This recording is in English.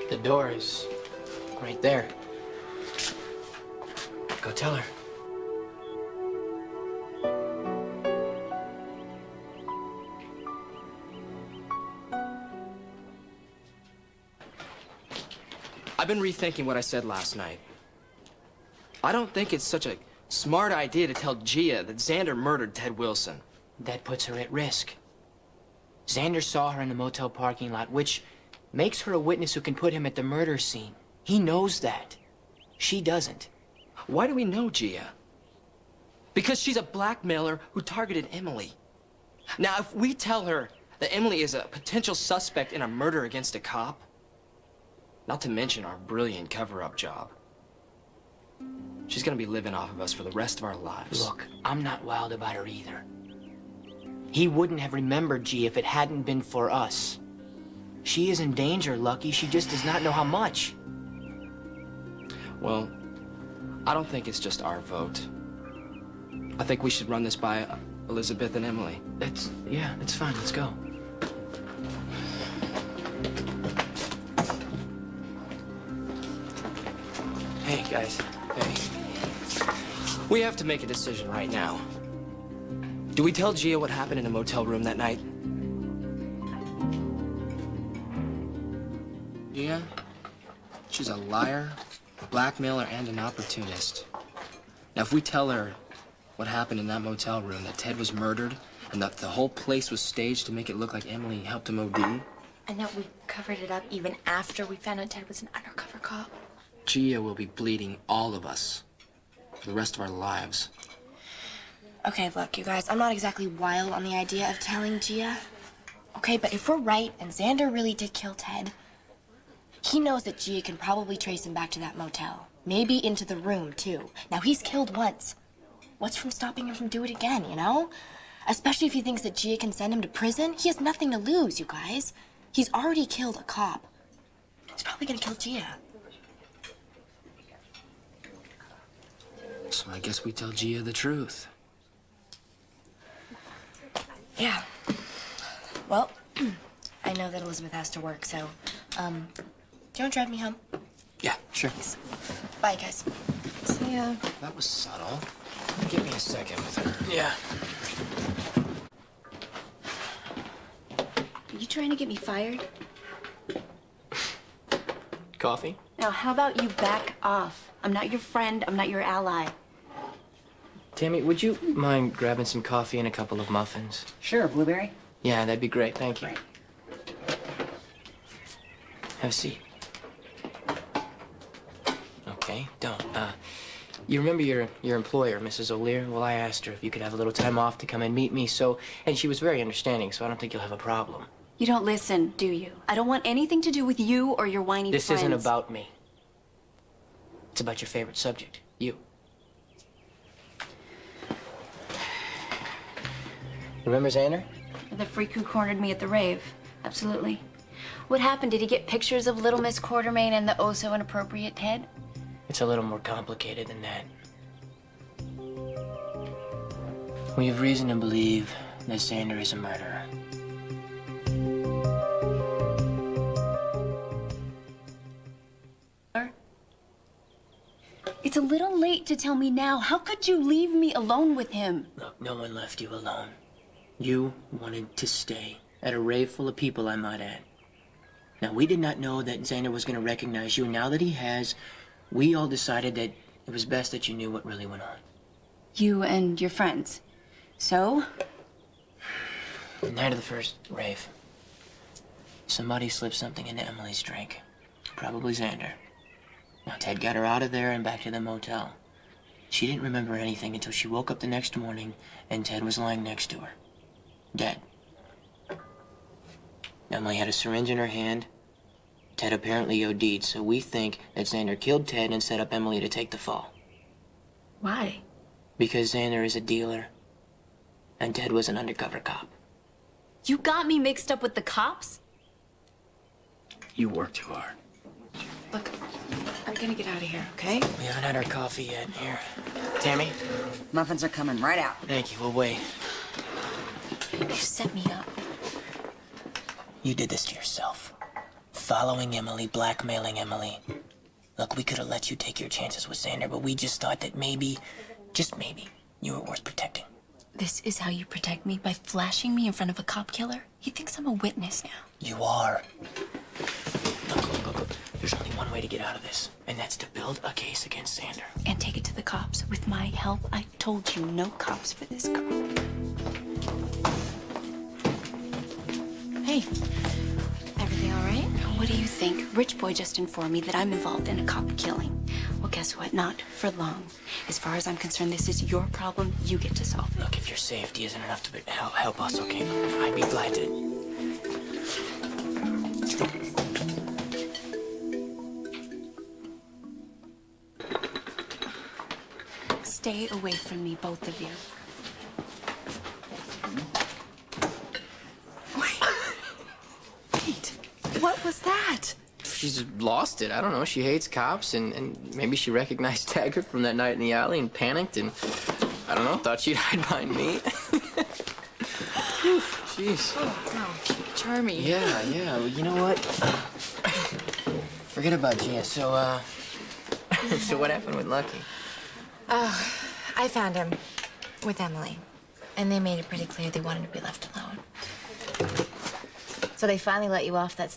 The door is right there. Go tell her. I've been rethinking what I said last night. I don't think it's such a smart idea to tell Gia that Xander murdered Ted Wilson. That puts her at risk. Xander saw her in the motel parking lot, which makes her a witness who can put him at the murder scene. He knows that. She doesn't. Why do we know Gia? Because she's a blackmailer who targeted Emily. Now, if we tell her that Emily is a potential suspect in a murder against a cop, not to mention our brilliant cover-up job, she's gonna be living off of us for the rest of our lives. Look, I'm not wild about her either. He wouldn't have remembered G if it hadn't been for us. She is in danger, Lucky. She just does not know how much. Well, I don't think it's just our vote. I think we should run this by Elizabeth and Emily. That's fine. Let's go. Hey, guys. Hey. We have to make a decision right now. Do we tell Gia what happened in the motel room that night? Gia? She's a liar, a blackmailer, and an opportunist. Now, if we tell her what happened in that motel room, that Ted was murdered, and that the whole place was staged to make it look like Emily helped him OD... And that we covered it up even after we found out Ted was an undercover cop. Gia will be bleeding all of us for the rest of our lives. Okay, look, you guys, I'm not exactly wild on the idea of telling Gia. Okay, but if we're right and Xander really did kill Ted, he knows that Gia can probably trace him back to that motel. Maybe into the room, too. Now, he's killed once. What's from stopping him from doing it again, you know? Especially if he thinks that Gia can send him to prison. He has nothing to lose, you guys. He's already killed a cop. He's probably gonna kill Gia. So I guess we tell Gia the truth. Yeah. Well, I know that Elizabeth has to work, so, do you want to drive me home? Yeah, sure. Thanks. Bye, guys. See ya. That was subtle. Give me a second with her. Yeah. Are you trying to get me fired? Coffee? Now, how about you back off? I'm not your friend. I'm not your ally. Tammy, would you mind grabbing some coffee and a couple of muffins? Sure, blueberry. Yeah, that'd be great. Thank you. Great. Have a seat. Okay, don't. You remember your employer, Mrs. O'Leary? Well, I asked her if you could have a little time off to come and meet me, and she was very understanding, so I don't think you'll have a problem. You don't listen, do you? I don't want anything to do with you or your whiny This friends. isn't about me. It's about your favorite subject, you. Remember Xander? The freak who cornered me at the rave. Absolutely. What happened? Did he get pictures of Little Miss Quartermain and the oh-so-inappropriate Ted? It's a little more complicated than that. We have reason to believe that Xander is a murderer. It's a little late to tell me now. How could you leave me alone with him? Look, no one left you alone. You wanted to stay at a rave full of people, I might add. Now, we did not know that Xander was going to recognize you. Now that he has, we all decided that it was best that you knew what really went on. You and your friends. So? The night of the first rave, somebody slipped something into Emily's drink. Probably Xander. Now, Ted got her out of there and back to the motel. She didn't remember anything until she woke up the next morning and Ted was lying next to her. Dead. Emily had a syringe in her hand. Ted apparently OD'd, so we think that Xander killed Ted and set up Emily to take the fall. Why? Because Xander is a dealer, and Ted was an undercover cop. You got me mixed up with the cops? You work too hard. Look, I'm gonna get out of here, okay? We haven't had our coffee yet. Here. Tammy? Muffins are coming right out. Thank you. We'll wait. You set me up. You did this to yourself. following Emily, blackmailing Emily. Look, we could have let you take your chances with Xander, but we just thought that maybe, just maybe, you were worth protecting. This is how you protect me? By flashing me in front of a cop killer? He thinks I'm a witness now. You are. Look. There's only one way to get out of this, and that's to build a case against Xander. And take it to the cops. With my help, I told you, no cops for this girl. Hey, everything all right? What do you think? Rich Boy just informed me that I'm involved in a cop killing. Well, guess what? Not for long. As far as I'm concerned, this is your problem. You get to solve it. Look, if your safety isn't enough to help us, okay? I'd be glad to. Stay away from me, both of you. Wait, what was that? She's lost it. I don't know. She hates cops, and maybe she recognized Taggart from that night in the alley and panicked, and I don't know, thought she'd hide behind me. Jeez. Oh, charming. Yeah. Well, you know what? Forget about Gia. So, so what happened with Lucky? Oh, I found him with Emily. And they made it pretty clear they wanted to be left alone. So they finally let you off that